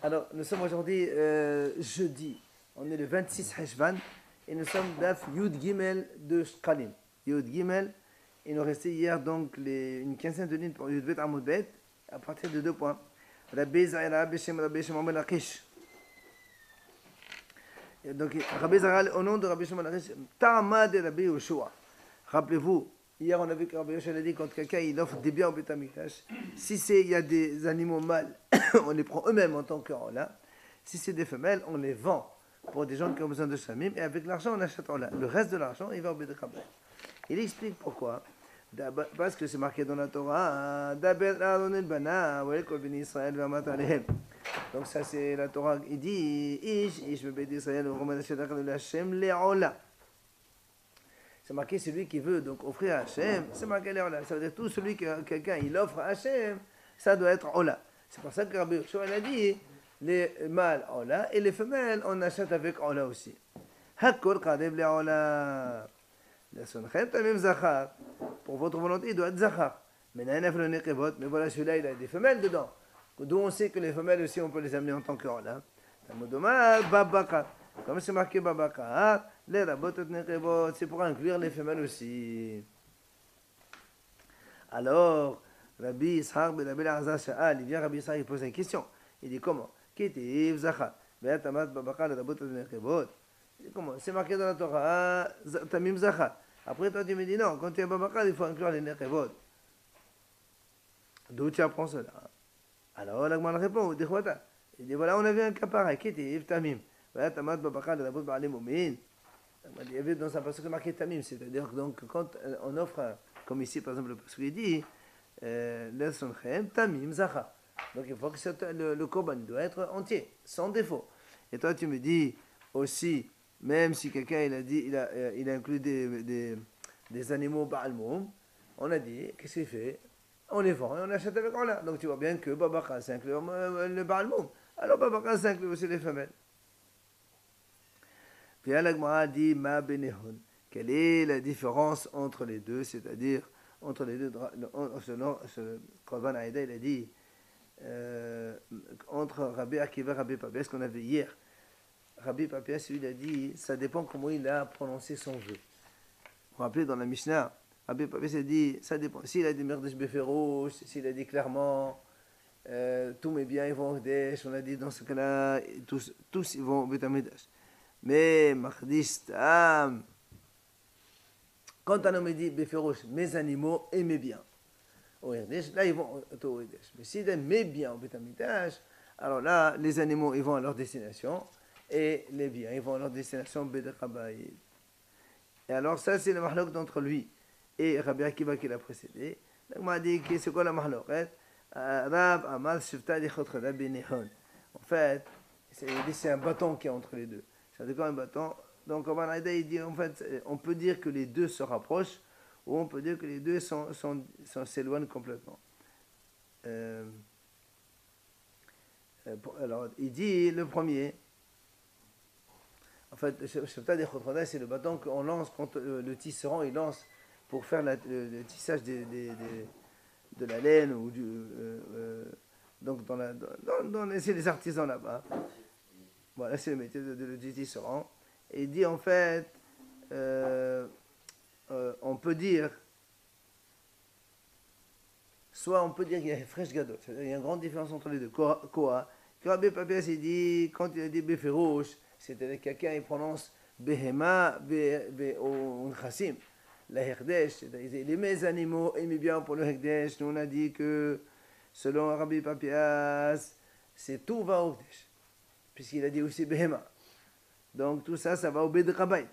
Alors, nous sommes aujourd'hui jeudi. On est le 26 Heshvan et nous sommes d'Af Yud Gimel de Shkalim. Yud Gimel, il nous restait hier donc une quinzaine de lignes pour Yud Bet Amud Bet à partir de 2 points. Rabbi Zahra, Rabbi Shem, Rabbi Shimon ben Lachish. Donc, Rabbi Zahra, au nom de Rabbi Shimon ben Lachish, Ta'amad et Rabbi Yoshua. Rappelez-vous, hier on a vu que Rabbi Yoshua a dit quand quelqu'un il offre des biens au Bet Amikdash, si il y a des animaux mâles, on les prend eux-mêmes en tant que là. Si c'est des femelles, on les vend pour des gens qui ont besoin de shamim et avec l'argent on achète là. Le reste de l'argent il va au Bet Kabbalah. Il explique pourquoi. Parce que c'est marqué dans la Torah, donc ça c'est la Torah, il dit c'est marqué celui qui veut donc offrir à Hachem, c'est marqué Ola. Ça veut dire tout celui que quelqu'un il offre à Hachem, ça doit être Ola. C'est pour ça que Rabbi Yoshua a dit les mâles Ola et les femelles on achète avec Ola aussi. Hakol Kadev le Ola. Pour votre volonté, il doit être Zachar. Mais voilà, celui-là, il a des femelles dedans. D'où on sait que les femelles aussi, on peut les amener en tant que Ola. Comme c'est marqué Babakar, c'est pour inclure les femelles aussi. Alors, Rabbi Ishaq, il vient Rabbi Ishaq, il pose une question. Il dit comment? Comment? C'est marqué dans la Torah, Tamim Zachar. Après, toi, tu me dis non, quand tu es Babakar, il faut inclure les Nekevot. D'où tu apprends cela? Alors, l'Agman répond, il dit voilà, on a vu un cas pareil, qui était Tamim. Voilà, Tamad Babakar, la bout de Momin. Il y avait dans un passage marqué Tamim, c'est-à-dire donc quand on offre, comme ici par exemple, le passage il dit, Lesonchem, Tamim Zachar. Donc il faut que le korban doit être entier, sans défaut. Et toi, tu me dis aussi, même si quelqu'un il a inclus des animaux Baal Moum, on a dit, qu'est-ce qu'il fait? On les vend et on achète avec Allah. Donc tu vois bien que Babakar s'inclut le Baal Moum. Alors Babakar s'inclut aussi les femelles. Puis Al-Agmara dit Ma Benehon. Quelle est la différence entre les deux? C'est-à-dire, entre les deux, ce Korban Aïda, il a dit entre Rabbi Akiva et Rabbi Papias, ce qu'on avait hier. Rabbi Papias, lui, il a dit ça dépend comment il a prononcé son vœu. Vous vous rappelez dans la Mishnah, Rabbi Papias a dit ça dépend. S'il a dit Merdesh Beferouch, s'il a dit clairement tous mes biens ils vont au Hekdesh, on a dit dans ce cas-là, tous ils vont au Bet Amikdash. Mais Mardistam, quand un homme dit Beferouch, mes animaux et mes biens au Hekdesh, là ils vont au Hekdesh. Mais s'il dit mes biens au Bet Amikdash, alors là les animaux ils vont à leur destination. Et les biens, ils vont à leur destination Bed Rabaïd. Et alors ça c'est le mahlok d'entre lui et Rabbi Akiva qui l'a précédé. Donc on m'a dit que c'est quoi la mahlok? Rab Amar Shifta Lichot Rabbi Nehon. En fait, c'est un bâton qui est entre les deux. C'est quoi un bâton? Donc Rabbi Naïda il dit en fait, on peut dire que les deux se rapprochent ou on peut dire que les deux s'éloignent complètement. Alors il dit le premier. En fait, c'est le bâton qu'on lance quand le tisserand il lance pour faire le tissage de la laine ou donc c'est les artisans là-bas. Voilà, c'est le métier du tisserand. Et il dit en fait, on peut dire, soit on peut dire qu'il y a fraîche gadot, il y a une grande différence entre les deux. Quoi? Rabbi Papias il dit quand il a dit Beferouch, c'est-à-dire quelqu'un il prononce Behema ou Chassim, la Hekdesh, c'est-à-dire mes animaux et mes biens pour le Hekdesh. Nous on a dit que selon Rabbi Papias, c'est tout va au Hekdesh, puisqu'il a dit aussi Behema. Donc tout ça, ça va au Bet Rabaïd.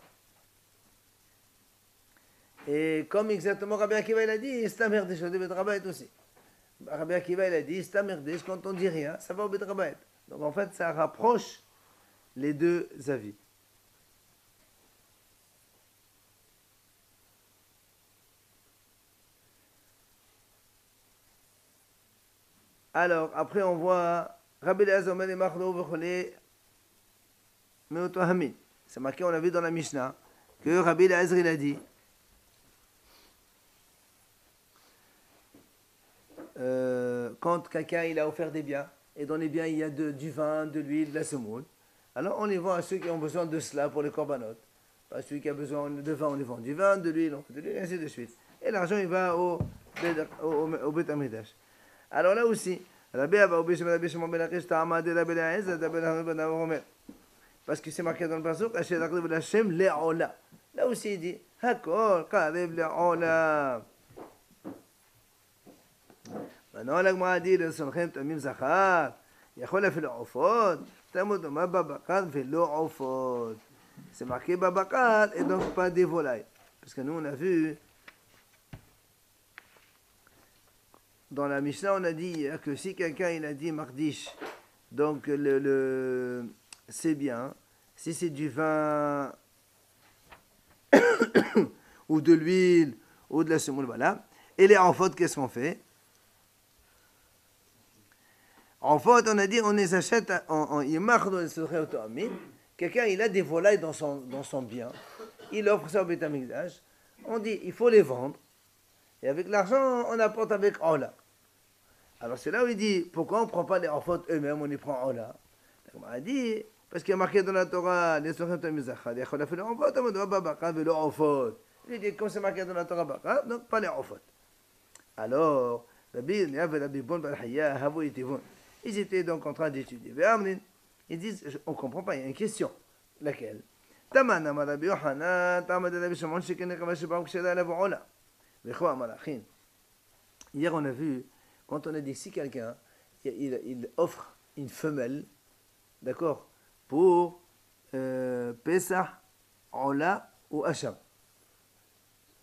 Et comme exactement Rabbi Akiva il a dit, c'est un Hekdesh au Bet Rabaïd aussi. Rabbi Akiva il a dit, c'est un Hekdesh, quand on dit rien, ça va au Bet Rabaïd. Donc en fait, ça rapproche les deux avis. Alors, après on voit Rabbi Elazar et Machlo Vechole Meotohamin. C'est marqué, on l'a vu dans la Mishnah, que Rabbi Elazar il a dit quand quelqu'un il a offert des biens, et dans les biens il y a du vin, de l'huile, de la semoule, alors on les vend à ceux qui ont besoin de cela pour les corbanotes. Pas celui qui a besoin de vin, on les vend du vin, de l'huile, on fait de l'huile, et ainsi de suite. Et l'argent il va au Beth Amidash. Alors là aussi, parce que c'est marqué dans le pasuk, là aussi il dit, Hakol, Karev Le'ola. maintenant la Gemara dit, le Sonchem Tamim Zachar, Yachol a fait le Ofot, Tamud Oma Babakad fait le Ofot. C'est marqué Babakad et donc pas des volailles. Parce que nous on a vu, dans la Mishnah on a dit que si quelqu'un il a dit Mardish, donc c'est bien, si c'est du vin ou de l'huile ou de la semoule, voilà. Et les enfautes, qu'est-ce qu'on fait? En fait, on a dit, on les achète en quelqu'un, il a des volailles dans son bien. Il offre ça au Beth Amikdash. On dit, il faut les vendre. Et avec l'argent, on apporte avec Ola. Alors c'est là où il dit, pourquoi on ne prend pas les enfautes eux-mêmes, on les prend Ola? On a dit, parce qu'il y a marqué dans la Torah, les Sonchem Tamim Zachar, il a fait les enfautes, il dit, comme c'est marqué dans la Torah, donc pas les enfautes. Alors, ils étaient donc en train d'étudier. Ils disent, on ne comprend pas, il y a une question. Laquelle? Hier, on a vu, quand on a dit si quelqu'un, il offre une femelle, d'accord, pour Pesach, Ola ou Hacham.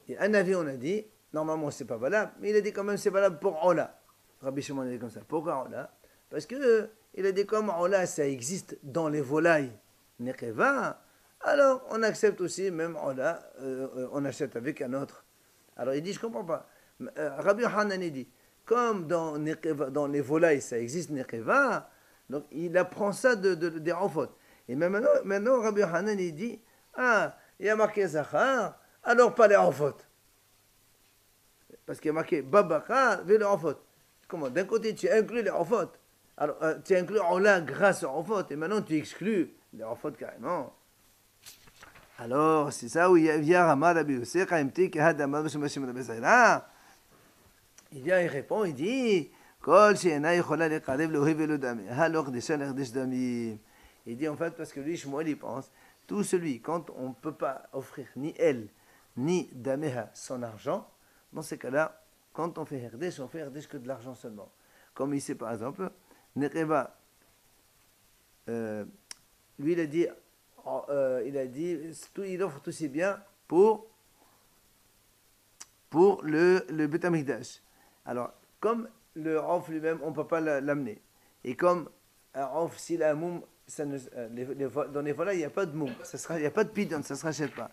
Et un avis, on a dit, normalement, c'est pas valable, mais il a dit quand même c'est valable pour Ola. Rabbi Shimon a dit comme ça. Pourquoi Ola? Parce que il a dit comme Ola, ça existe dans les volailles Nekeva, alors on accepte aussi, même Ola, on achète avec un autre. Alors il dit, je comprends pas. Rabbi Hanan dit, comme dans les volailles, ça existe Nekeva, donc il apprend ça des enfautes. Et maintenant Rabbi Hanan il dit, ah, il y a marqué Zachar, alors pas les enfautes. Parce qu'il y a marqué Babakar, ve les enfautes. Comment? D'un côté, tu inclus les enfautes. Alors, tu inclus Ola grâce aux enfautes. Et maintenant, tu exclus les enfautes carrément. Alors, c'est ça où il vient Rama Rabbi Yosef, il vient, il répond, il dit, il dit en fait, parce que lui, Shmuel, il pense, tout celui, quand on ne peut pas offrir ni elle, ni Dameha son argent, dans ces cas-là, quand on fait Herdesh, on fait Herdesh que de l'argent seulement. Comme ici, par exemple, Nekeva, lui, il a dit, il offre tous ses biens pour le Beth Amikdash. Alors, comme le Rauf lui-même, on ne peut pas l'amener. Et comme un Rauf, s'il a un moum, dans les volailles, il n'y a pas de moum, il n'y a pas de pidon, ça ne se rachète pas.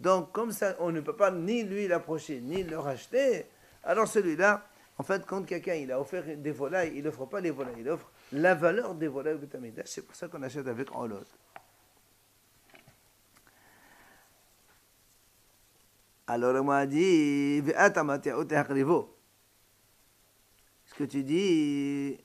Donc, comme ça, on ne peut pas ni lui l'approcher, ni le racheter, alors celui-là, en fait, quand quelqu'un il a offert des volailles, il n'offre pas les volailles, il offre la valeur des volailles au Beth Amikdash. C'est pour ça qu'on achète avec Olot. Alors, on m'a dit, ce que tu dis,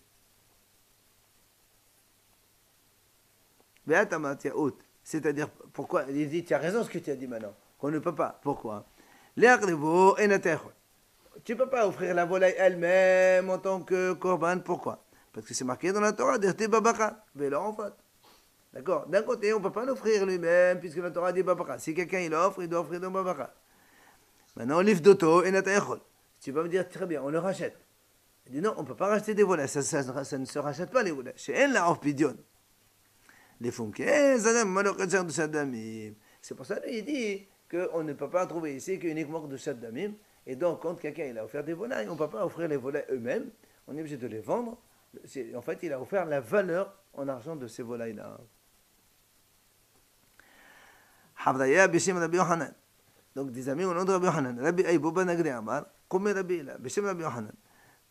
c'est-à-dire, pourquoi? Il dit, tu as raison ce que tu as dit maintenant, qu'on ne peut pas. Pourquoi? Tu ne peux pas offrir la volaille elle-même en tant que korban. Pourquoi? Parce que c'est marqué dans la Torah, d'accord? D'un côté, on ne peut pas l'offrir lui-même, puisque la Torah dit babaka. Si quelqu'un il offre, il doit offrir dans babaka. Maintenant, l'if d'auto et natayachol. Tu vas me dire, très bien, on le rachète. Il dit non, on ne peut pas racheter des volailles, ça ne se rachète pas les volailles. Chez elle, la pidion. Les funké, c'est pour ça qu'il dit qu'on ne peut pas trouver ici qu'uniquement de Shaddamim. Et donc, quand quelqu'un il a offert des volailles, on ne peut pas offrir les volailles eux-mêmes, on est obligé de les vendre. En fait, il a offert la valeur en argent de ces volailles-là. Donc, des amis au nom de Rabbi Yohanan. Rabbi Aïbouba Nagri Amar, comme Rabbi Ila, Bishem Rabbi Yohanan.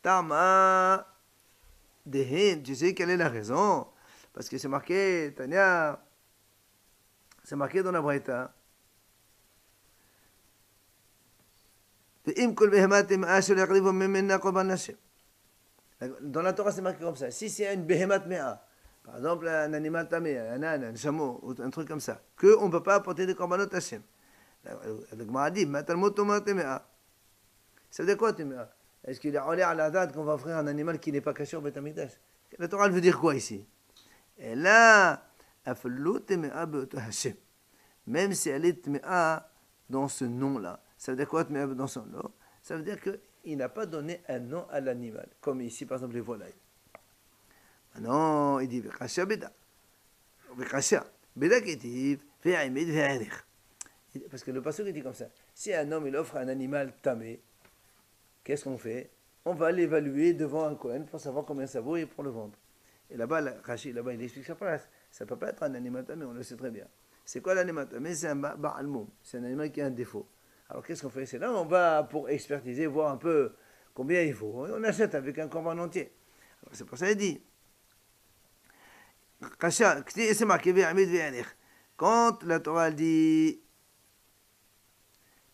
Tama Dehin, tu sais quelle est la raison? Parce que c'est marqué, Tania, c'est marqué dans la Braïta. Et Dans la Torah, c'est marqué comme ça. Si c'est une behemat mea, par exemple un animal tamé, un âne, un chameau, ou un truc comme ça, qu'on ne peut pas apporter des korbanot Hashem. Le Gemara dit, matalmot tomat mea. Ça veut dire quoi, Téméa? Est-ce qu'il est en l'air à la date qu'on va offrir un animal qui n'est pas caché au Beth Amikdash? La Torah elle veut dire quoi ici? Et là, même si elle est Téméa dans ce nom-là, ça veut dire quoi Téméa dans son nom? Ça veut dire qu'il n'a pas donné un nom à l'animal, comme ici par exemple les volailles. Non, il dit Vekasha Beda. Vekasha. Beda qui dit Ve'amid Ve'arich. Parce que le passage dit comme ça. Si un homme il offre un animal tamé, qu'est-ce qu'on fait? On va l'évaluer devant un Kohen pour savoir combien ça vaut et pour le vendre. Et là-bas, Rachid, là-bas, il explique sa place. Ça ne peut pas être un animal tamé, on le sait très bien. C'est quoi l'animal tamé? C'est un Ba'al Moum. C'est un animal qui a un défaut. Alors qu'est-ce qu'on fait? C'est là on va pour expertiser, voir un peu combien il faut. On achète avec un corban entier. Alors c'est pour ça qu'il dit. C'est marqué quand la Torah dit.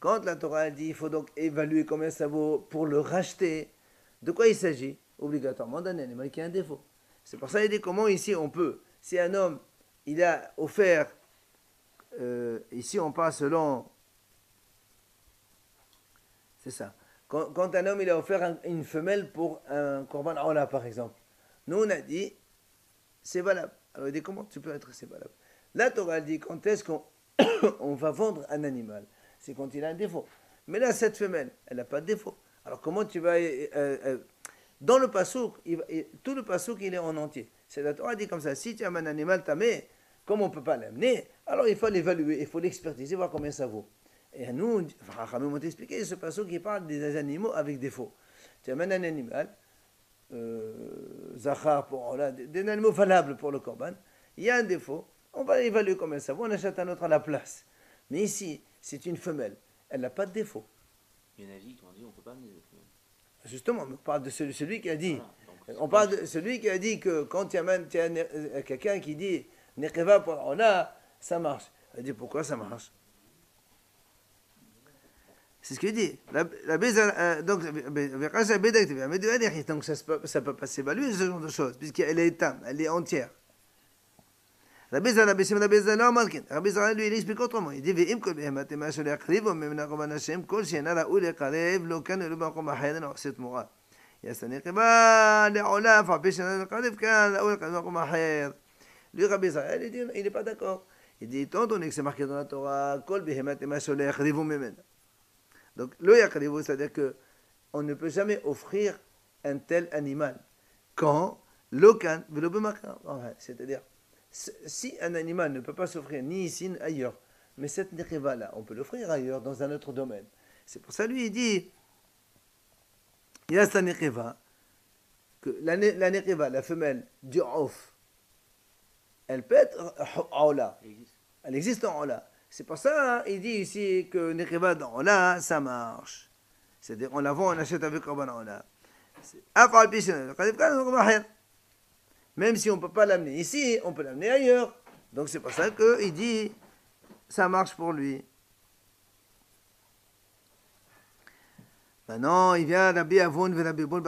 Quand la Torah dit, il faut donc évaluer combien ça vaut pour le racheter. De quoi il s'agit? Obligatoirement d'un animal qui a un défaut. C'est pour ça qu'il dit comment ici on peut. Si un homme, il a offert, ici on parle selon, c'est ça. Quand un homme il a offert une femelle pour un korban ola par exemple, nous on a dit, c'est valable. Alors il dit comment tu peux être c'est valable? La Torah dit quand est-ce qu'on on va vendre un animal? C'est quand il a un défaut. Mais là, cette femelle, elle n'a pas de défaut. Alors comment tu vas... dans le pasouk, tout le pasouk, il est en entier. C'est la Torah dit comme ça, si tu as un animal tamé, comme on ne peut pas l'amener, alors il faut l'évaluer, il faut l'expertiser, voir combien ça vaut. Et nous, Rachamim m'ont expliqué, ce pasouk qui parle des animaux avec défaut. Tu amènes un animal, zachar, des animaux valables pour le korban, il y a un défaut, on va évaluer combien ça vaut, on achète un autre à la place. Mais ici, c'est une femelle. Elle n'a pas de défaut. Il y en a qui ont dit on ne peut pas amener des femelles. Justement, on parle de celui qui a dit. Voilà, on parle de celui qui a dit que quand tu as quelqu'un qui dit Nekeva pour Ona, ça marche. Elle dit pourquoi ça marche? C'est ce qu'il dit. Donc, ça peut pas s'évaluer ce genre de choses, puisqu'elle est éteinte, elle est entière. Rabbi Zara, lui, il explique autrement. Il dit, lui, Rabbi Zara, il n'est pas d'accord. Il dit, étant donné que c'est marqué dans la Torah, donc, le yakrivu, c'est-à-dire qu'on ne peut jamais offrir un tel animal. Quand, c'est-à-dire, si un animal ne peut pas s'offrir ni ici ni ailleurs, mais cette nekeva-là, on peut l'offrir ailleurs, dans un autre domaine. C'est pour ça, lui, il dit, il y a cette nekeva, que la nekeva, la femelle du off, elle peut être aola. Elle existe en aola. C'est pour ça, il dit ici que nekeva dans aola, ça marche. C'est-à-dire, on la vend, on achète avec korban aola. Même si on ne peut pas l'amener ici, on peut l'amener ailleurs. Donc c'est pour ça qu'il dit, ça marche pour lui. Maintenant, il vient Rabbi Avon, Rabbi Bol,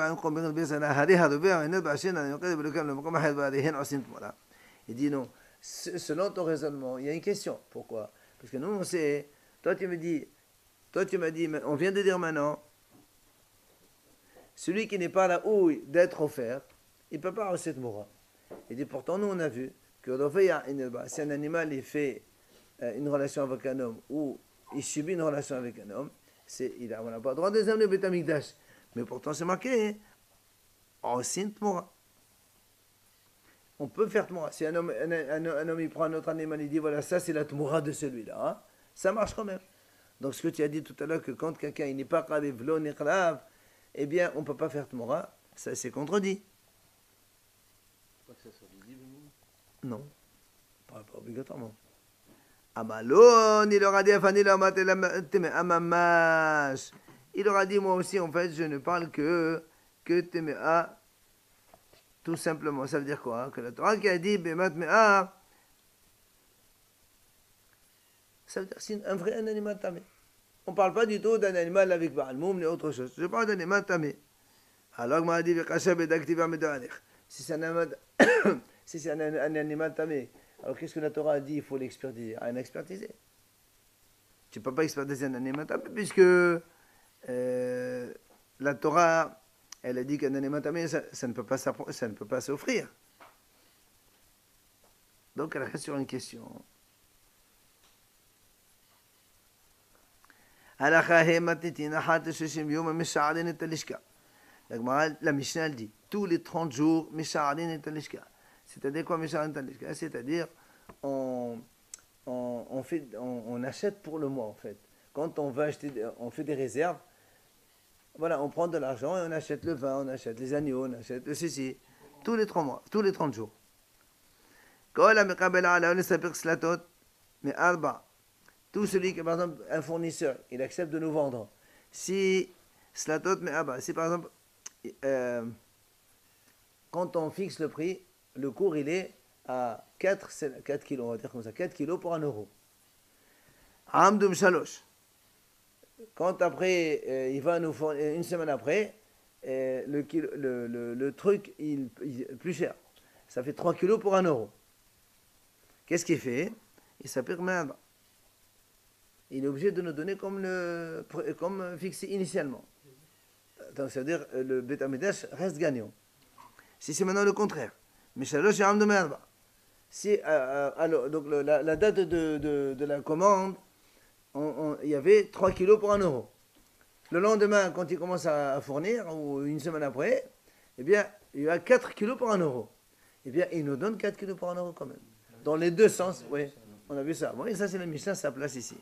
il dit non, selon ton raisonnement, il y a une question. Pourquoi? Parce que nous, on sait, toi tu m'as dit, on vient de dire maintenant, celui qui n'est pas là où d'être offert, il ne peut pas avoir cette moura. Il dit pourtant, nous on a vu que si un animal il fait une relation avec un homme ou il subit une relation avec un homme, on n'a pas le droit de les amener au Beth Amikdash. Mais pourtant c'est marqué en Sint Mora. On peut faire Tmora. Si un homme il prend un autre animal, il dit voilà, ça c'est la Tmora de celui-là, hein, ça marche quand même. Donc ce que tu as dit tout à l'heure, que quand quelqu'un il n'est pas Khalif, Vlo Niklav, eh bien on ne peut pas faire Tmora, ça c'est contredit. Pas que ça soit visible, non, pas obligatoirement. Amalon, il aura dit Amamash. Il aura dit moi aussi, en fait, je ne parle que Temea, tout simplement. Ça veut dire quoi? Que la Torah qui a dit Bemat Mea, ça veut dire c'est un vrai animal tamé. On ne parle pas du tout d'un animal avec Baal Moum ni autre chose. Je parle d'un animal tamé. Alors, m'a dit, si c'est un animal, si c'est un animal tamé, alors qu'est-ce que la Torah a dit? Il faut l'expertiser. Rien à expertiser. Tu ne peux pas expertiser un animal tamé puisque la Torah, elle a dit qu'un animal tamé, ça ne peut pas s'offrir. Donc, elle reste sur une question. La Mishnah elle dit tous les 30 jours, c'est-à-dire quoi, c'est-à-dire on achète pour le mois en fait. Quand on veut acheter, on fait des réserves. Voilà, on prend de l'argent et on achète le vin, on achète les agneaux, on achète le ceci, tous les 3 mois, tous les 30 jours. Tout celui qui, par exemple, un fournisseur, il accepte de nous vendre. Si slatot si par exemple, quand on fixe le prix, le cours il est à 4 kilos, on va dire comme ça, 4 kilos pour 1 euro. Amdum shalosh. Quand après, il va nous fournir, une semaine après, le truc il est plus cher. Ça fait 3 kilos pour 1 euro. Qu'est-ce qu'il fait? Il s'appelle merde. Il est obligé de nous donner comme fixé initialement. Donc, c'est-à-dire le Beth Amidash reste gagnant. Si c'est maintenant le contraire, Mishalosh Yam de Merba. Si, alors, donc la date de la commande, il y avait 3 kilos pour 1 euro. Le lendemain, quand il commence à fournir, ou une semaine après, eh bien, il y a 4 kilos pour 1 euro. Eh bien, il nous donne 4 kilos pour 1 euro quand même. Dans les deux sens, oui, on a vu ça. Bon, et ça, c'est la Mishnah, sa place ici.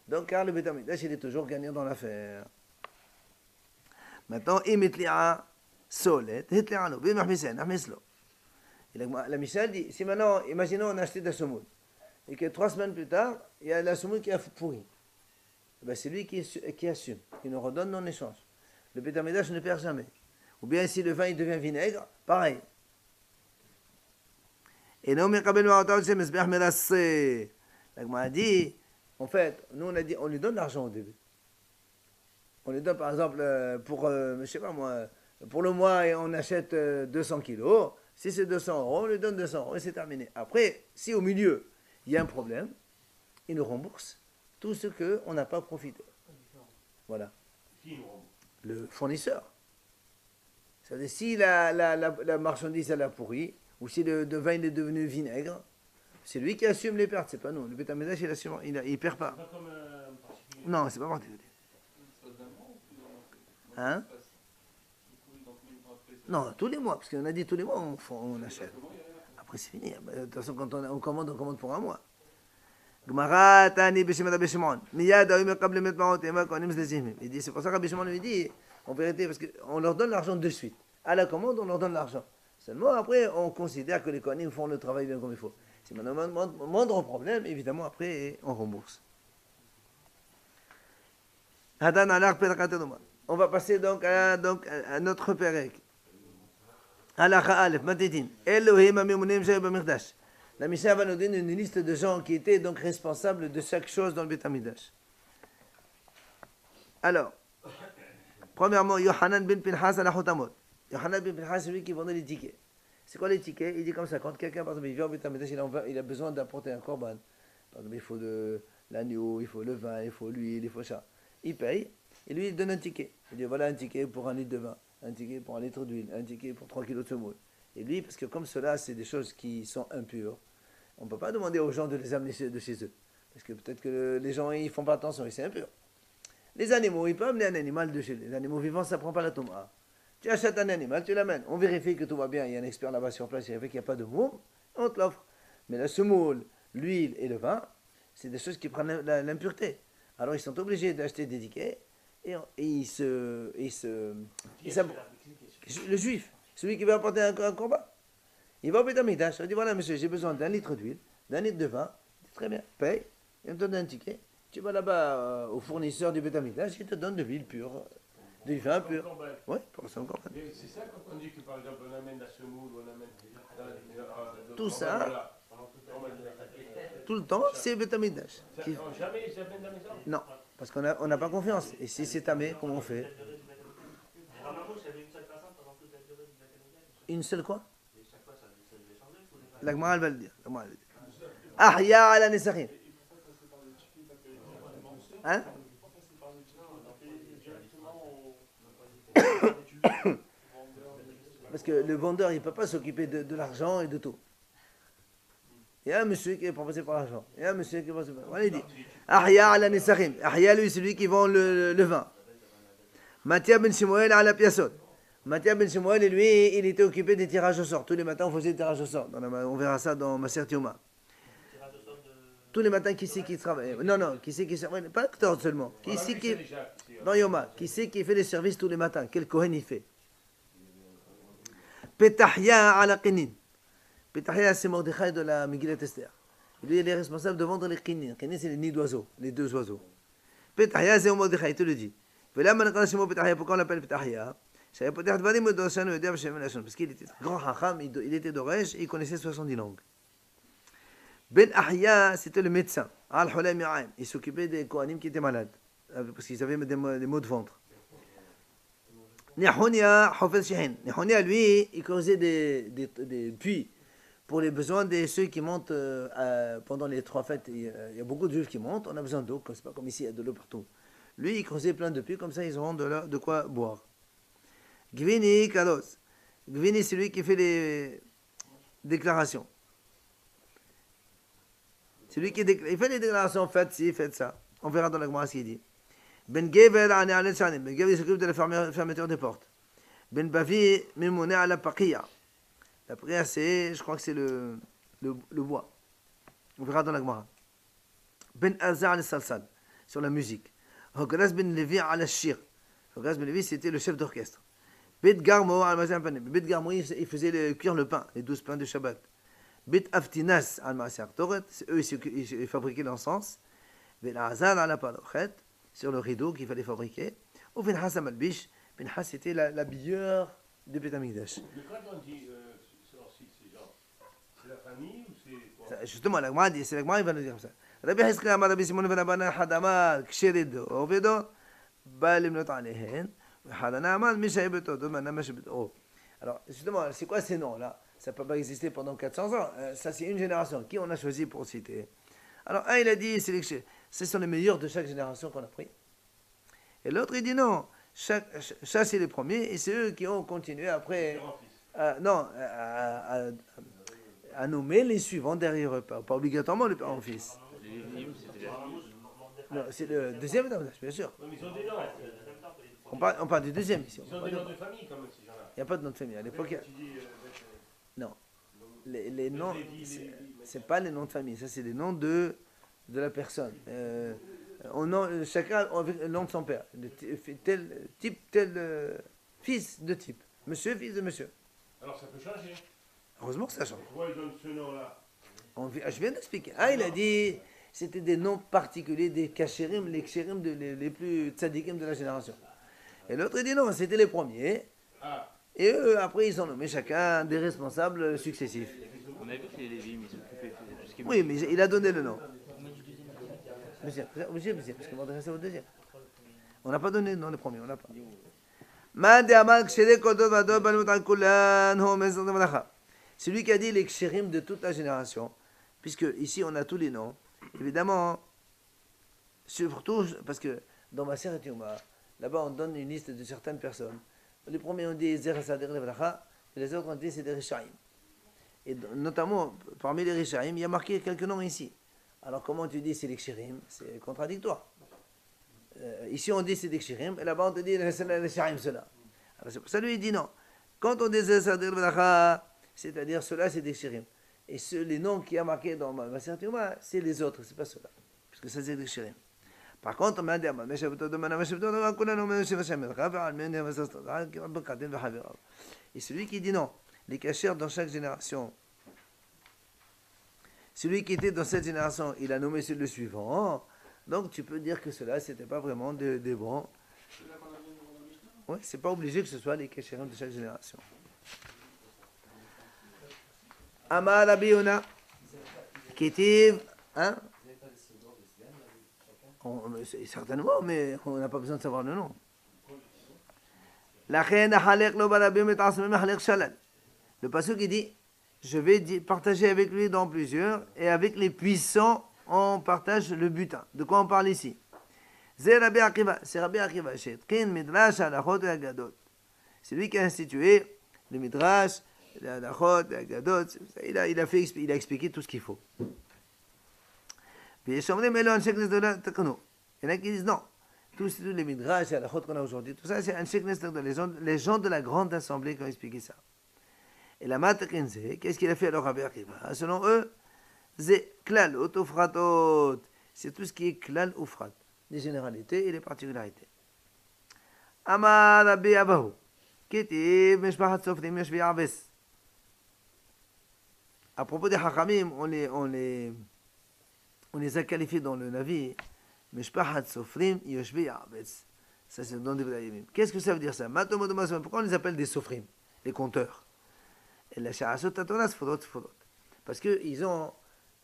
Donc, car le Beth Amidash, il est toujours gagnant dans l'affaire. Maintenant, la Mishnah dit, si maintenant, imaginons on a acheté de la semoule, et que 3 semaines plus tard, il y a la semoule qui a pourri. Ben, c'est lui qui assume, il nous redonne en échange. Le Beth Amidash ne perd jamais. Ou bien si le vin il devient vinaigre, pareil. Et nous, la Gemara a dit, en fait, nous on a dit, on lui donne l'argent au début. On lui donne par exemple, je sais pas moi, pour le mois, on achète 200 kilos. Si c'est 200 euros, on lui donne 200 euros et c'est terminé. Après, si au milieu, il y a un problème, il nous rembourse tout ce qu'on n'a pas profité. Voilà. Le fournisseur. C'est-à-dire, si la marchandise elle a pourri, ou si le vin il est devenu vinaigre, c'est lui qui assume les pertes, c'est pas nous. Le Beth Amidash, il perd pas. Non, c'est pas particulier. Hein? Non, tous les mois, parce qu'on a dit tous les mois on achète. Après c'est fini. De toute façon, quand on commande pour un mois. Il dit, c'est pour ça que Rabbi Shimon lui dit, en vérité, parce qu'on leur donne l'argent de suite. À la commande, on leur donne l'argent. Seulement, après, on considère que les Kohanim font le travail bien comme il faut. Si on a moindre problème, évidemment, après, on rembourse. On va passer donc à notre Pérec. Halakha Aleph, Matidin. Elohim Amimunim Shaya B'Mikdash. La Mishnah va nous donner une liste de gens qui étaient donc responsables de chaque chose dans le Beth Amidash. Alors, premièrement, Yohanan bin Pinchas al Achotamot. Yohanan bin Pinchas, c'est lui qui vendait les tickets. C'est quoi les tickets? Il dit comme ça, quand quelqu'un, par exemple, il vient au Beth Amidash, il a besoin d'apporter un korban. Par exemple, il faut de l'agneau, il faut le vin, il faut l'huile, il faut ça. Il paye, et lui, il donne un ticket. Il dit, voilà un ticket pour 1 litre de vin, un ticket pour 1 litre d'huile, un ticket pour 3 kilos de semoule. Et lui, parce que comme cela, c'est des choses qui sont impures, on ne peut pas demander aux gens de les amener de chez eux. Parce que peut-être que les gens, ils font pas attention, et c'est impur. Les animaux, il peut amener un animal de chez lui. Les animaux vivants, ça ne prend pas la tomate. Tu achètes un animal, tu l'amènes. On vérifie que tout va bien. Il y a un expert là-bas sur place, il vérifie qu'il n'y a pas de moum, on te l'offre. Mais la semoule, l'huile et le vin, c'est des choses qui prennent l'impureté. Alors ils sont obligés d'acheter des tickets et le juif, celui qui veut apporter un combat, il va au Beth Amidash, il dit voilà monsieur, j'ai besoin d'1 litre d'huile, d'1 litre de vin, très bien, paye, il me donne un ticket, tu vas là-bas au fournisseur du Beth Amidash, il te donne de l'huile pure, du vin pur. Oui, pour ça encore. C'est ça quand on dit que par exemple on amène la semoule, on amène tout ça. Tout le temps, c'est Beth Amidash. Jamais ils amènent la maison? Non, Parce qu'on n'a pas confiance. Et si c'est tamé, comment on fait? Une seule quoi? La Gemara, elle va le dire. Ahya ala nesachim. Hein? Parce que le vendeur, il ne peut pas s'occuper de l'argent et de tout. Il y a un monsieur qui est proposé par l'argent. Il y a un monsieur qui est proposé par l'argent. Il dit Ahya ala nesachim. Ahya, lui, c'est lui qui vend le vin. Matia ben Shmuel ala piasot. Matia ben Shmuel, lui, il était occupé des tirages au sort. Tous les matins, on faisait des tirages au sort. On verra ça dans Maser Yoma. Tous les matins, qui c'est qui travaille? Non, qui c'est qui travaille? Pas l'acteur seulement. Qui c'est qui... Dans Yoma. Qui c'est qui fait les services tous les matins? Quel Kohen il fait? Petahya ala qinin. Petahya, c'est Mordechai de la Megillat Esther. Lui, il est responsable de vendre les qinin. Qinin, c'est les nids d'oiseaux, les deux oiseaux. Petahya, c'est Mordechai, il te le dit. Pourquoi on l'appelle Petahya? Parce qu'il était grand hacham, il était d'Oresh et il connaissait 70 langues. Ben Ahya, c'était le médecin. Il s'occupait des Kohanim qui étaient malades, parce qu'ils avaient des maux de ventre. Nehonia, lui, il causait des puits pour les besoins de ceux qui montent pendant les 3 fêtes. Il y a beaucoup de juifs qui montent, on a besoin d'eau, c'est pas comme ici, il y a de l'eau partout. Lui, il creusait plein de puits, comme ça ils auront de quoi boire. Gvini Kados. Gvini, c'est lui qui fait les déclarations. C'est lui qui il fait les déclarations, faites ci, faites ça. On verra dans la Gemara ce qu'il dit. Ben Gever, Ben Gever s'occupe de la fermeture des portes. Ben Bavi, Mimoune à la Paqiya. La Paqiya, je crois que c'est le bois. On verra dans la Gemara. Ben Azar al-Salsal, sur la musique. Hogras ben Levi al Shir. Hogras ben Levi, c'était le chef d'orchestre. Bet Garmo al-Mazan Panim. Bet Garmo, il faisait cuire le pain, les 12 pains de Shabbat. Bet Aftinas al-Maser Toret, eux, ils fabriquaient l'encens. Ben Azar al-Palochet, sur le rideau qu'il fallait fabriquer. Ou Ben Hassam al-Bish, Ben Hass, c'était l'habilleur de Bet Amikdash. Mais quand on dit c'est la famille ou c'est quoi? Justement, la Gemara dit, c'est la Gemara, il va nous dire comme ça. Rabbi Hiskal amar Rabbi Simon ben Abana אחד אמר כשרידו עובדו בא למנות עליהן ואחד אמר מי שהיבתו דומנה מה שבתו. Alors, justement, c'est quoi ces noms-là? Ça ne peut pas exister pendant 400 ans. Ça, c'est une génération. Qui on a choisi pour citer? Alors, un, il a dit, ce sont les meilleurs de chaque génération qu'on a pris. Et l'autre, il dit non. Ça, c'est les premiers, et c'est eux qui ont continué après. À nommer les suivants derrière eux. Pas obligatoirement le père en fils. Non, c'est le deuxième, bien sûr. On parle du deuxième ici. Ils ont des noms de famille quand même, ces gens-là. Il n'y a pas de nom de famille. À l'époque, non. Les noms, c'est pas les noms de famille. Ça, c'est les noms de la personne. Chacun a le nom de son père. Tel type, tel fils de type. Monsieur, fils de monsieur. Alors ça peut changer. Heureusement que ça change. Pourquoi ils donnent ce nom-là? Je viens d'expliquer. Il a dit, c'était des noms particuliers des kashérim, les kshérim les plus tzadikim de la génération. Et l'autre, il dit non, c'était les premiers. Et eux, après, ils ont nommé chacun des responsables successifs. On a vu que les Lévim, ils s'occupaient de tout ce qui est... Oui, mais il a donné le nom. Monsieur, parce qu'on va adresser au deuxième. On n'a pas donné le nom, le premier, on n'a pas. C'est lui qui a dit les kshérim de toute la génération. Puisque ici, on a tous les noms. Évidemment, surtout parce que dans ma Maseret Yoma, là-bas, on donne une liste de certaines personnes. Les premiers ont dit Zer Sadir Levracha, et les autres ont dit c'est des Rishaïm. Et notamment, parmi les Rishaïm, il y a marqué quelques noms ici. Alors, comment tu dis c'est les kshérim? C'est contradictoire. Ici, on dit c'est des kshérim, et là-bas, on te dit c'est les Rishaïm, cela. Alors, c'est pour ça lui, il dit non. Quand on dit Zer Sadir Levracha, c'est-à-dire cela, c'est des kshérim. Et les noms qui a marqué dans ma Maseret Yoma, c'est les autres, c'est pas cela. Puisque ça, c'est des kshérim. Par contre, et celui qui dit non, les cachers dans chaque génération, celui qui était dans cette génération, il a nommé le suivant, donc tu peux dire que cela, c'était pas vraiment des bons. Oui, c'est pas obligé que ce soit les cachers de chaque génération. Amar Rabbi Yona, Ketiv, hein? Certainement, mais on n'a pas besoin de savoir le nom. Le pasuk qui dit, je vais partager avec lui dans plusieurs, et avec les puissants, on partage le butin. De quoi on parle ici? C'est Rabbi Akiva. C'est lui qui a institué le midrash, la halachot, la gadot. Il a expliqué tout ce qu'il faut. Il y en a qui disent non. Tous les midrash et la halachot qu'on a aujourd'hui, tout ça, c'est un les gens de la grande assemblée qui ont expliqué ça. Et la Matakenze, qu'est-ce qu'il a fait alors Rabbi Akiva? Selon eux, c'est klal ufratot. C'est tout ce qui est klal ufrat, les généralités et les particularités. Amar Rabbi Abahu, Kitib Mishpachat Sofrim Yashvi Aves. À propos des Hachamim, on les a qualifiés dans le Navi, Mishpachat Sofrim Yashvi Aves. Ça, c'est dans des Yemim. Qu'est-ce que ça veut dire ça? Pourquoi on les appelle des Sofrim, les compteurs? Et la Sha'asot Torah, Sfodot. Parce qu'ils ont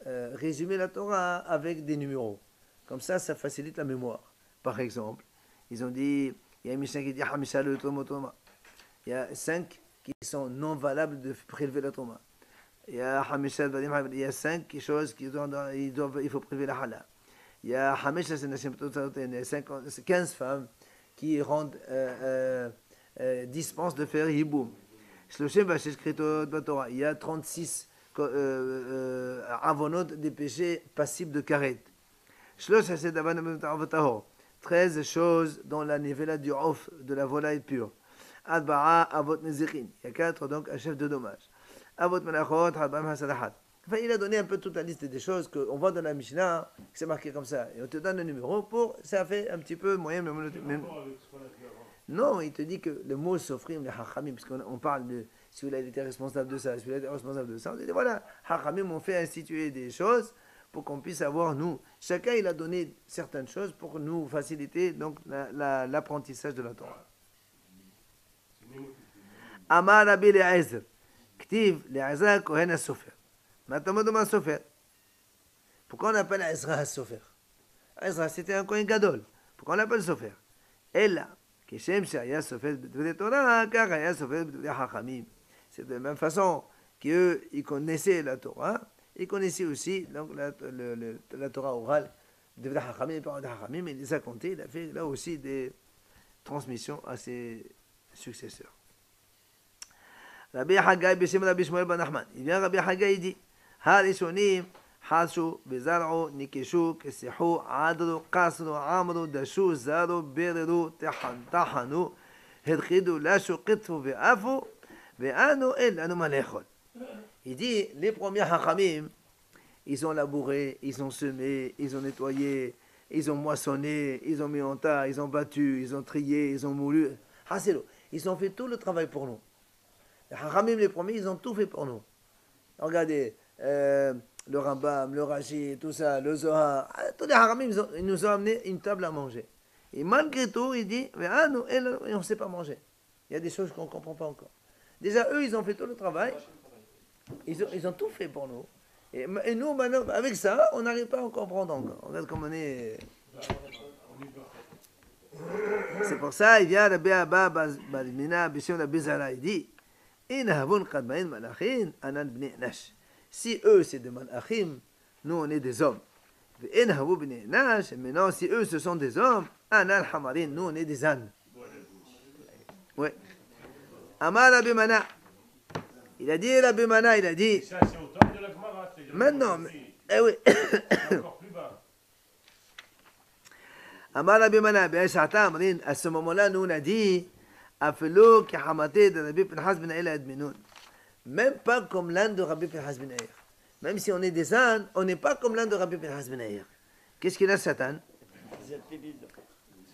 résumé la Torah avec des numéros. Comme ça facilite la mémoire. Par exemple, ils ont dit, il y a un Mishnah qui dit Hamisha le Toma. Il y a 5 qui sont non valables de prélever la Toma. Il y a Hamisha il y a 5 choses il faut prélever la Hala. Il y a Hamisha il y a 15 femmes qui rendent dispensent de faire Hiboum. Il y a 36 avonot des péchés passibles de karet. 13 choses dans la nivela du off, de la volaille pure. Il y a 4 donc un chef de dommage. Enfin, il a donné un peu toute la liste des choses qu'on voit dans la Mishnah, que c'est marqué comme ça. Et on te donne le numéro ça fait un petit peu moyen. Non, il te dit que le mot s'offrir, les hachamim, puisqu'on parle de celui-là il était responsable de ça, celui-là était responsable de ça. On dit voilà, hachamim ont fait instituer des choses pour qu'on puisse avoir nous. Chacun il a donné certaines choses pour nous faciliter donc l'apprentissage de la Torah. Amar Rabbi Eliezer, Ktiv Eliezer Kohen HaSofer. Maintenant, Sofer. Pourquoi on appelle Ezra HaSofer? Ezra c'était un Kohen Gadol. Pourquoi on l'appelle Sofer? Et là. C'est de la même façon qu'eux, ils connaissaient la Torah, ils connaissaient aussi donc, la Torah orale, les paroles de Hachamim, il les a comptés, il a fait là aussi des transmissions à ses successeurs. Rabbi Haggai, Beshem Rabbi Shmuel ben Nachman. Il vient Rabbi Haggai, il dit Harishonim, Hashu, Bezar'u, Nikeshu, Kesihu, Adru, Kasru, Amru, Dashu, Zaru, Bereru, Tahanu, Hedchidu, Lashu, Qitfu, Ve'afu, Ve'anu, El, Anu Malechol. Il dit, les premiers Hachamim, ils ont labouré, ils ont semé, ils ont nettoyé, ils ont moissonné, ils ont mis en tas, ils ont battu, ils ont trié, ils ont moulu. Haselo, ils ont fait tout le travail pour nous. Les Hachamim, les premiers, ils ont tout fait pour nous. Regardez, le Rambam, le Rashi, tout ça, le Zohar, tous les Haramim, ils nous ont amené une table à manger. Et malgré tout, il dit, mais nous, on ne sait pas manger. Il y a des choses qu'on ne comprend pas encore. Déjà, eux, ils ont fait tout le travail. Ils ont tout fait pour nous. Et nous, maintenant, avec ça, on n'arrive pas à en comprendre encore. Regarde comme on est. C'est pour ça, il vient, Rabbi Abba, Balmina, Bishon, Rabbi Zara, il dit, Inhavun Kadmain Malachin, Anan Bnei Nash. Si eux, c'est des malachim, nous, on est des hommes. Maintenant, si eux, ce sont des hommes, Anan Hamarin, nous, on est des ânes. Oui. Amar Rabbi Mana. Il a dit, Rabbi Mana, il a dit. Ça, c'est au temps de la Gemara. Maintenant, eh oui. Encore plus bas. Amar Rabbi Mana, à ce moment-là, nous, on a dit, Afelo ki hamate de Rabbi Pinhas ben Yael adminoun. Même pas comme l'âne de Rabbi Pinhas ben Yael. Même si on est des ânes, on n'est pas comme l'âne de Rabbi Pinhas ben Yael. Qu'est-ce qu'il a, Satan? C'est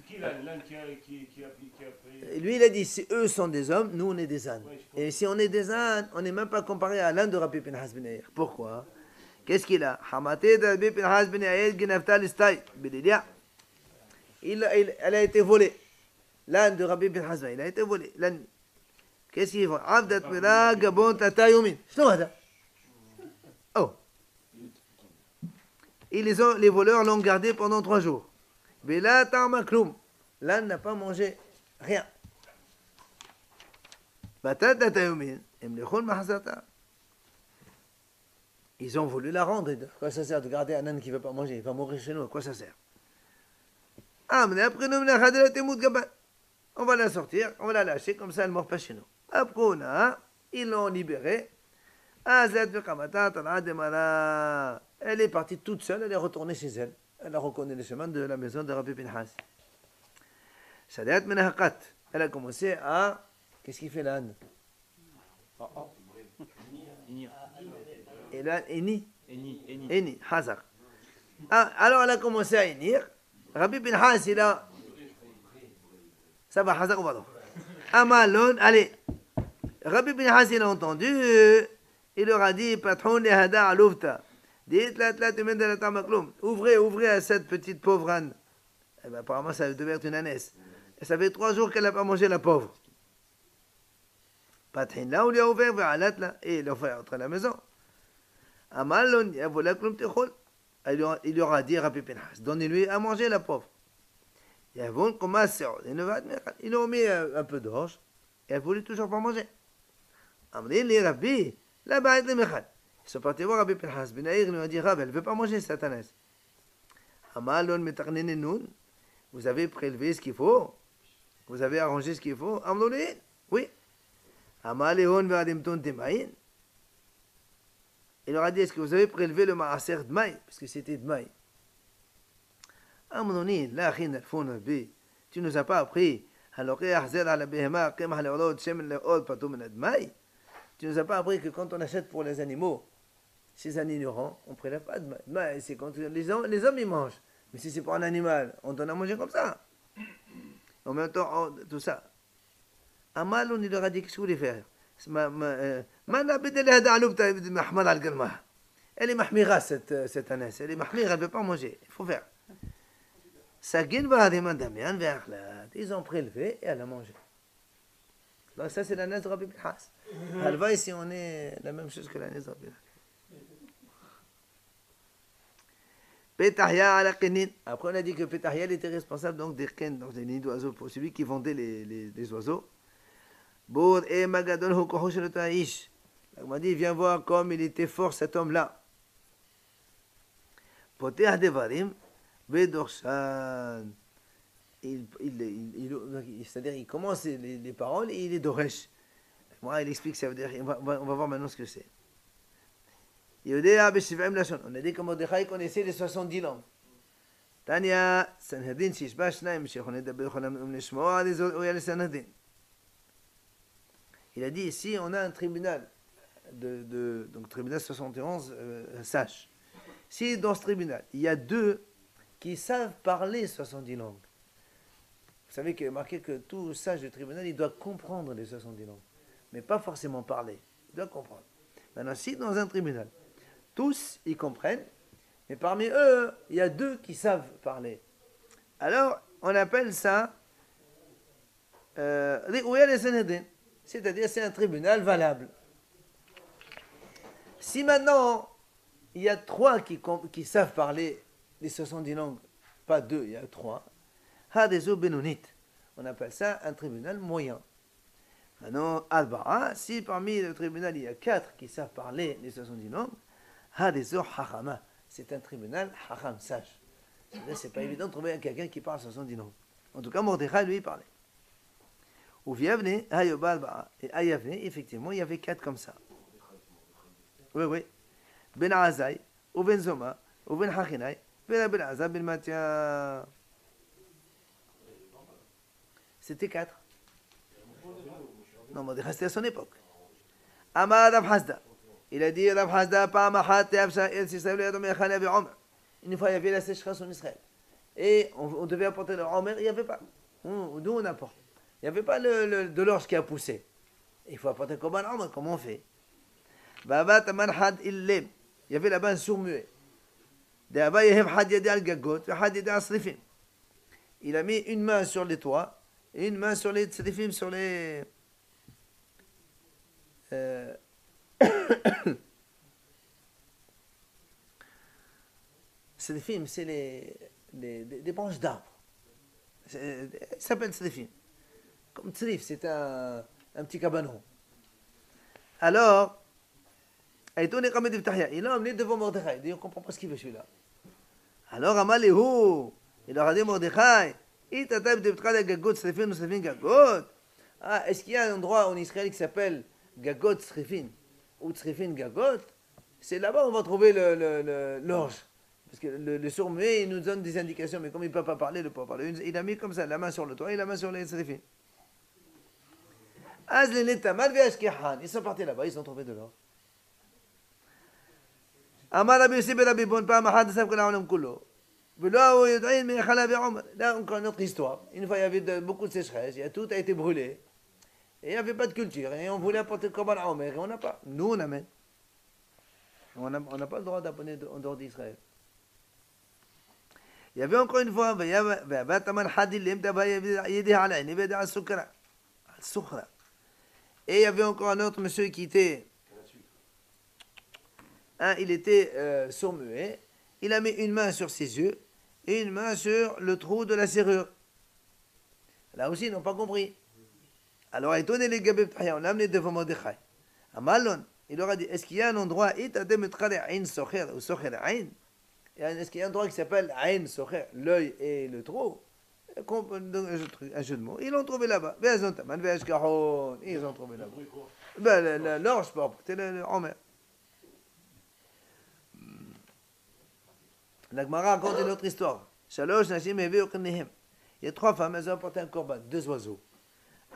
qui l'âne qui a pris? Lui, il a dit, si eux sont des hommes, nous, on est des ânes. Et si on est des ânes, on n'est même pas comparé à l'âne de Rabbi Pinhas ben Yael. Pourquoi? Qu'est-ce qu'il a? Hamate de Rabbi Pinhas ben Yael ginafta l'istay. Bélilia. Elle a été volée. L'âne de Rabbi Pinhas ben Yael a été volé. L'âne. Qu'est-ce qu'ils font? Abdat mira gabon tata yomin. Oh. Et les voleurs l'ont gardé pendant 3 jours. Vela ta'ama kloum. L'âne n'a pas mangé rien. Batata yomin. Emlechol mahzata. Ils ont voulu la rendre. À quoi ça sert de garder un âne qui ne veut pas manger? Il va mourir chez nous. À quoi ça sert? On va la sortir, on va la lâcher, comme ça elle ne mord pas chez nous. Après, ils l'ont libérée. Elle est partie toute seule, elle est retournée chez elle. Elle a reconnu le chemin de la maison de Rabbi Pinhas. Elle a commencé à... Qu'est-ce qu'il fait l'âne? Et l'âne, Eni, Hazar. Alors elle a commencé à hennir. Rabbi Pinhas, il a... Ça va, Hazar ou pas? Amalon, allez. Rabbi Pinhas, il a entendu. Il leur a dit, patron de Hada Aloufta. Ouvrez à cette petite pauvre âne. Eh ben, apparemment, ça devait être une ânesse. Et ça fait 3 jours qu'elle n'a pas mangé, la pauvre. Patrin là, on lui a ouvert vers Alat là. Et il a fait entrer à la maison. Amalon, il leur a dit, Rabbi Pinhas, donnez-lui à manger, la pauvre. Ils ont mis un peu d'orge. Et elle voulait toujours pas manger. Rabbi, là-bas, ils sont partis voir Rabbi Pinhas. Ben Yair lui a dit, Rabbi, elle ne veut pas manger cette ânesse. Amalon metarnene nun. Vous avez prélevé ce qu'il faut? Vous avez arrangé ce qu'il faut? Amlonin? Oui. Amaleon ve'adimton temaïn. Il leur a dit, est-ce que vous avez prélevé le maaser d'maï? Parce que c'était d'maï. Amlonin, la chin alfon Rabbi. Tu nous as pas appris. Alors, tu nous as pas appris que quand on achète pour les animaux, chez un ignorant, on ne prélève pas de maïs. C'est quand les hommes ils mangent. Mais si c'est pour un animal, on donne à manger comme ça. En même temps, tout ça. Amal, on leur a dit, qu'est-ce que vous voulez faire? Elle est mahmira, cette ânesse. Elle est mahmira, elle ne veut pas manger. Il faut faire. Ils ont prélevé et elle a mangé. Donc ça, c'est l'ânesse de Rabbi Pinhas. Elle va ici, on est la même chose que l'ânesse de Rabbi Pinhas. Petahia à la kenin. Après, on a dit que Petahia était responsable donc des ken, donc des nids d'oiseaux, pour celui qui vendait les oiseaux. Boud et Magadon Hokohosh le Taïch. On m'a dit, viens voir comme il était fort cet homme-là. Poteh Devarim, Bedorshan. C'est-à-dire, il commence les paroles et il est Doresh. Moi, il explique, ça veut dire, on va voir maintenant ce que c'est. On a dit que Mordechai connaissait les 70 langues. Tanya, Sanhedrin, Shishba, Shnaim, Shechon Edaber, Cholam, Neshmoa, Oya, Sanhedrin. Il a dit ici, on a un tribunal, donc tribunal 71, sache. Si dans ce tribunal, il y a 2 qui savent parler 70 langues, vous savez qu'il est marqué que tout sage du tribunal, il doit comprendre les 70 langues, mais pas forcément parler, il doit comprendre. Maintenant, si dans un tribunal, tous, ils comprennent, mais parmi eux, il y a 2 qui savent parler. Alors, on appelle ça c'est-à-dire c'est un tribunal valable. Si maintenant, il y a 3 qui savent parler les 70 langues, pas 2, il y a 3, Hadezo Benonit, on appelle ça un tribunal moyen. Maintenant, Alba'a, si parmi le tribunal, il y a 4 qui savent parler les 70 langues, Hadezo Hachama, c'est un tribunal Hacham, sage. C'est pas évident de trouver quelqu'un qui parle 70 langues. En tout cas, Mordechai, lui, il parlait. Ou Viavne, Hayoba Alba'a. Et Ayavne, effectivement, il y avait 4 comme ça. Oui. Ben Azai, ou Ben Zoma, ou Ben Hachinai, Ben Azai, Ben Matia. C'était 4. Non, Mordechai, c'était à son époque. Amad Abhazda. Il a dit, Abhazda, Pa'amahat, Teabsa, El Sisraël, Yadom Yachane, Abi Omer. Une fois, il y avait la sécheresse en Israël. Et on devait apporter le Omer, il n'y avait pas. D'où on apporte. Il n'y avait pas de l'orge qui a poussé. Il faut apporter comme un Omer, comment on fait? Babat Amanhad Illem. Il y avait là-bas un sourd-muet. Il a mis une main sur les toits et une main sur les tzrifim, sur les... tzrifim, c'est des branches d'arbres. Il s'appelle Tzrifim. Comme Tzrif, c'est un petit cabanon. Alors, il a emmené devant Mordechai. Il dit, on ne comprend pas ce qu'il veut celui-là. Alors, Amalehu, il leur a dit Mordechai, ah, est-ce qu'il y a un endroit en Israël qui s'appelle Gagot Tzrifin ou Tzrifin Gagot? C'est là-bas où on va trouver l'orge. Parce que le sourd-muet, il nous donne des indications, mais comme il ne peut pas parler, il ne peut pas parler. Il a mis comme ça, la main sur le toit et la main sur les Tzrifin. Ils sont partis là-bas, ils ont trouvé de l'or. Amar Rabbi Yossi ben Rabbi Bon, פעם אחת נסב כל העולם כולו. ולא יודעים מי חלה בעומר. Là, encore une autre histoire. Une fois, il y avait beaucoup de sécheresse, tout a été brûlé. Et il n'y avait pas de culture. Et on voulait apporter le Korban Omer, et on n'a pas. Nous, on amène. On n'a pas le droit d'abonner en dehors d'Israël. Il y avait encore une fois, et il y avait encore un autre monsieur qui était, il était sourd-muet, il a mis une main sur ses yeux et une main sur le trou de la serrure. Là aussi, ils n'ont pas compris. Alors, étonné les Gabeb Tahya, on l'a amené devant Mordechai. À Malon, il leur a dit, est-ce qu'il y a un endroit, ou Socher Ain? Est-ce qu'il y a un endroit qui s'appelle Ain Socher, l'œil et le trou? Un jeu de mots. Ils l'ont trouvé là-bas. Ils ont trouvé là-bas. L'orge, c'est le Omer. La Gemara raconte une autre histoire. Shalosh Nashim Hevi Oknehem. Il y a 3 femmes, elles ont apporté un korban, 2 oiseaux.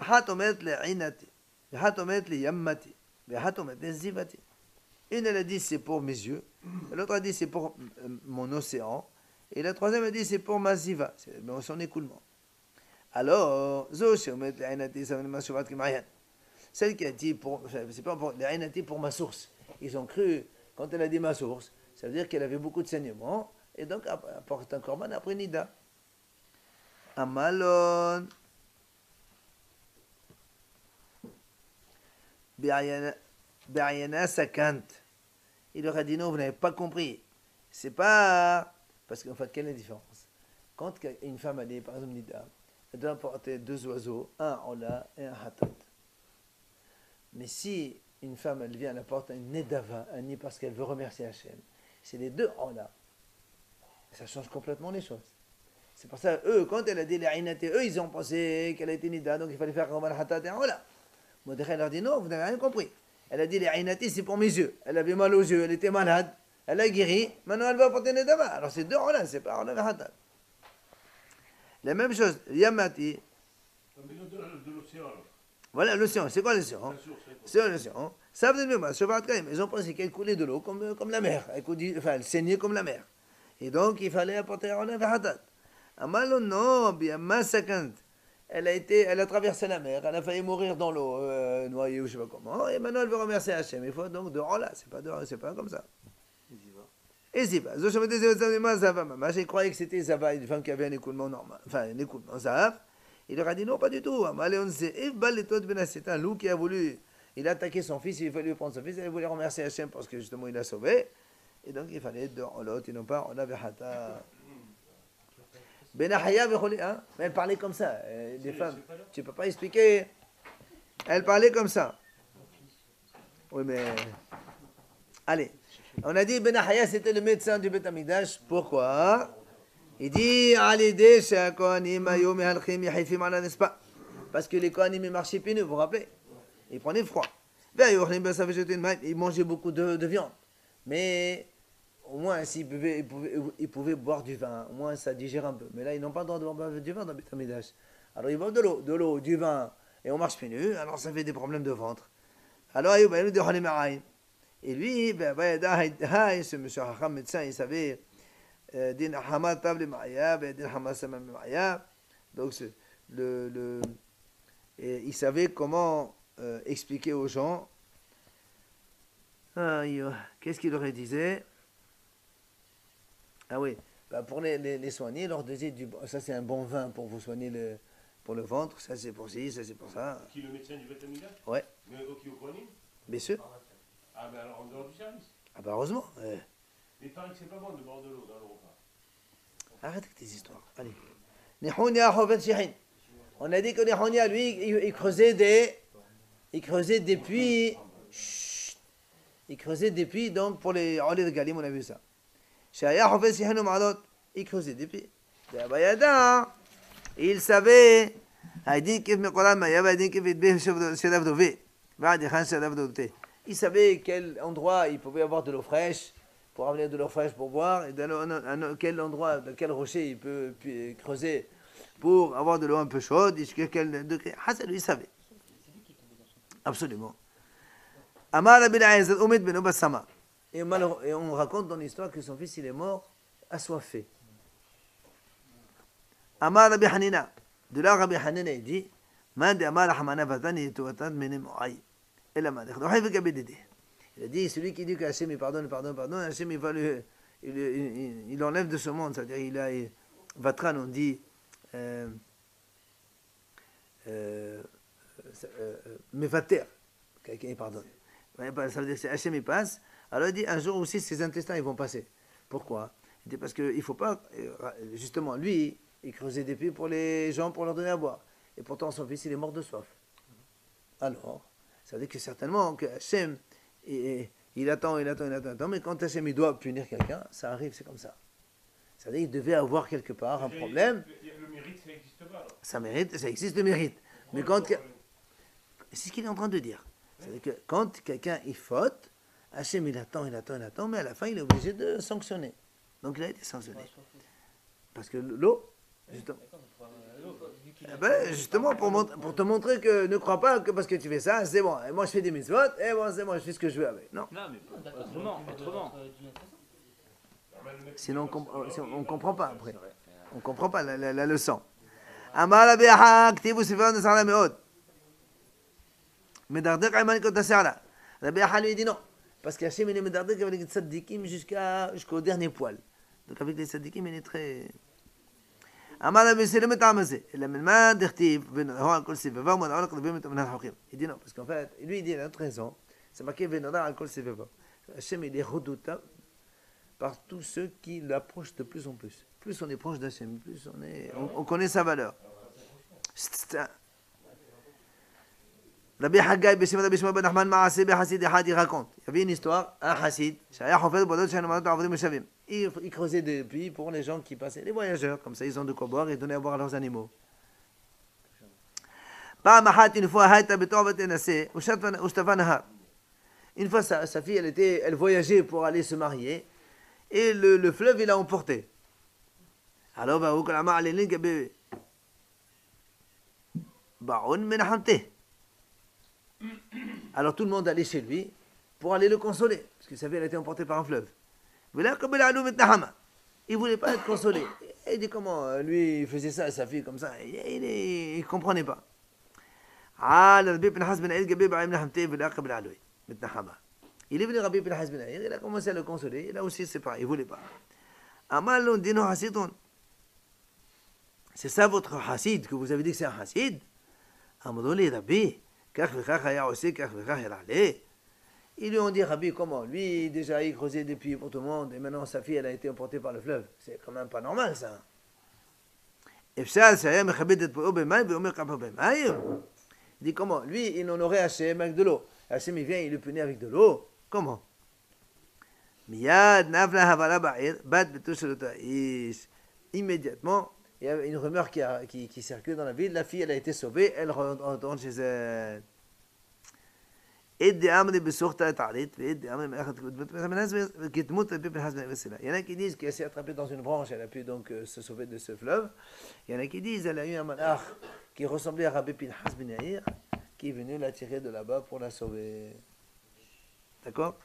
Ahat omet le Inati, Ahat omet le Yammati, Ahat omet le Zivati. Une, elle a dit c'est pour mes yeux, l'autre a dit c'est pour mon océan, et la troisième a dit c'est pour ma ziva, c'est son écoulement. Alors, Zosh omet le Inati, ça veut dire ma shuvat kimayan. Celle qui a dit c'est pas pour le Inati, pour ma source. Ils ont cru, quand elle a dit ma source, ça veut dire qu'elle avait beaucoup de saignements, et donc apporte un korban après Nida. Amalon. Bi'ayana Sakant. Il leur a dit non, vous n'avez pas compris. C'est pas. Parce qu'en fait, quelle est la différence? Quand une femme a dit, par exemple, Nida, elle doit apporter 2 oiseaux, un Ola et un Hatat. Mais si une femme, elle vient, elle apporte un Nedava, un nid parce qu'elle veut remercier Hachem, c'est les 2 Ola. Ça change complètement les choses. C'est pour ça, eux, quand elle a dit les Ainaté, eux, ils ont pensé qu'elle a été Nida, donc il fallait faire un Hatat et un Ola. Mordechai leur dit non, vous n'avez rien compris. Elle a dit les Ainaté, c'est pour mes yeux. Elle avait mal aux yeux, elle était malade, elle a guéri, maintenant elle va apporter Nedava. Alors c'est 2 Ola, c'est pas Ola et Hatat. La même chose, Yamati. De l'océan. Voilà l'océan, c'est quoi l'océan? C'est l'océan. Ça veut dire, ils ont pensé qu'elle coulait de l'eau comme la mer, elle saignait comme la mer. Et donc il fallait apporter Ola et Hatat. Amalon, non, bien Masakant. Elle a traversé la mer, elle a failli mourir dans l'eau, noyée ou je ne sais pas comment, et maintenant elle veut remercier Hachem. Il faut donc de Ola, c'est pas comme ça. Et Ziva. Il croyait que c'était Zava, une femme qui avait un écoulement normal, enfin un écoulement Zav. Il leur a dit non, pas du tout. C'est un loup qui a voulu, il a attaqué son fils, il fallait lui prendre son fils, il voulait remercier Hachem parce que justement il l'a sauvé. Et donc il fallait de Olot, et non pas Ola Vehata. Benahaya Vecholi, hein? Mais elle parlait comme ça, les femmes. Tu ne peux pas expliquer. Elle parlait comme ça. Oui, mais. Allez. On a dit Benahaya, c'était le médecin du Beth Amidash. Pourquoi? Il dit parce que les Kohanim ils marchaient pieds nus, vous vous rappelez? Ils prenaient froid. Ils mangeaient beaucoup de viande. Mais. Au moins, s'ils ils pouvaient boire du vin, au moins ça digère un peu. Mais là, ils n'ont pas le droit de boire du vin dans le Beth Amidash. Alors, ils boivent de l'eau, du vin, et on marche pieds nus, alors ça fait des problèmes de ventre. Alors, et lui, ce monsieur Hacham médecin, il savait, donc, il savait comment expliquer aux gens. Qu'est-ce qu'il leur disait? Ah oui, pour les soigner, il leur disait ça c'est un bon vin pour vous soigner pour le ventre, ça c'est pour ci, ça c'est pour ça. Qui, le médecin du Beth Amidash? Ouais. Mais qui au Kohanim? Bien sûr. Ah ben alors en dehors du service. Ah bah heureusement. Mais il paraît que c'est pas bon de boire de l'eau dans le repas. Arrête avec tes histoires, allez. Nehonia Hovet Shihin. On a dit que Nehonia, lui, il creusait des puits. Chut. Il creusait des puits, donc pour les Oli de Galim, on a vu ça. Shaya Hovet Shihin Ma'alot. Il creusait des puits. Il savait. Il savait quel endroit il pouvait avoir de l'eau fraîche pour amener de l'eau fraîche pour boire, et dans quel endroit, dans quel rocher il peut creuser pour avoir de l'eau un peu chaude, jusqu'à quel degré. Hassan, lui, il savait. Absolument. Amar bin Aizad Umid bin Ubassama. Et on raconte dans l'histoire que son fils il est mort assoiffé. Amar Rabbi Hanina. De là, Rabbi Hanina il dit Man de Amar Hamana Vatani Tuatan Menem Oaï. Et la main. Il a dit celui qui dit qu'Hachem il pardonne, Hachem il va il enlève de ce monde. C'est-à-dire, il a. Vatran, on dit. Mevater. Quelqu'un il pardonne. Ça veut dire que Hachem il passe. Alors il dit un jour aussi ses intestins ils vont passer. Pourquoi? Il dit parce qu'il ne faut pas. Justement, lui, il creusait des puits pour les gens pour leur donner à boire. Et pourtant son fils il est mort de soif. Alors, ça veut dire que certainement que Hachem, il attend, mais quand Hachem il doit punir quelqu'un, ça arrive, c'est comme ça. Ça veut dire qu'il devait avoir quelque part un problème. Le mérite, ça n'existe pas. Alors. Ça mérite, ça existe le mérite. Mais quand. C'est ce qu'il est en train de dire. C'est-à-dire que quand quelqu'un il faute, Hachem il attend, mais à la fin il est obligé de sanctionner. Donc il a été sanctionné. Parce que l'eau, justement. Justement pour te montrer que ne crois pas que parce que tu fais ça, c'est bon. Et moi je fais des mitzvot, et bon, c'est bon, je fais ce que je veux avec. Non. Non, mais autrement. Sinon on ne comprend pas après. On ne comprend pas la leçon. Amar Rabbi Aha, ktibu sefer nesara meod. Medardek ayman kot tasara. Rabbi Aha lui dit non. Parce qu'Hachem il est medardek avec les tzaddikim jusqu'au dernier poil. Donc avec les tzaddikim il est très... Il dit non, parce qu'en fait, lui il dit, il a une raison. C'est marqué Hachem il est redoutable par tous ceux qui l'approchent de plus en plus. Plus on est proche d'Hachem, plus on connaît sa valeur. Rabbi Haggai, Rabbi Shmuel ben Nachman Maaseh Bechassid Ehad, il raconte. Il y avait une histoire, un chassid, il creusait des puits pour les gens qui passaient, les voyageurs, comme ça ils ont de quoi boire et donner à boire à leurs animaux. Une fois, sa fille, elle voyageait pour aller se marier, et le fleuve, il l'a emporté. Alors, alors tout le monde allait chez lui pour aller le consoler, parce que sa fille, elle a été emportée par un fleuve. Il ne voulait pas être consolé. Et il dit comment lui il faisait ça à sa fille comme ça. Il ne comprenait pas. Il est venu Rabbi bin Hazm, il a commencé à le consoler. Là aussi c'est pareil, il ne voulait pas. C'est ça votre hassid, que vous avez dit que c'est un hassid? Ils lui ont dit, Rabbi, comment? Lui, déjà, il creusait des puits pour tout le monde, et maintenant sa fille, elle a été emportée par le fleuve. C'est quand même pas normal, ça. Il dit, comment? Lui, il honorait Hachem avec de l'eau. Hachem, il vient, il le punit avec de l'eau. Comment? Immédiatement, il y a une rumeur qui circule dans la ville. La fille, elle a été sauvée, elle retourne chez elle. Il y en a qui disent qu'elle s'est attrapée dans une branche, elle a pu donc se sauver de ce fleuve. Il y en a qui disent qu'elle a eu un malach qui ressemblait à Rabbi Pinchas ben Yair, qui est venu la tirer de là-bas pour la sauver. D'accord?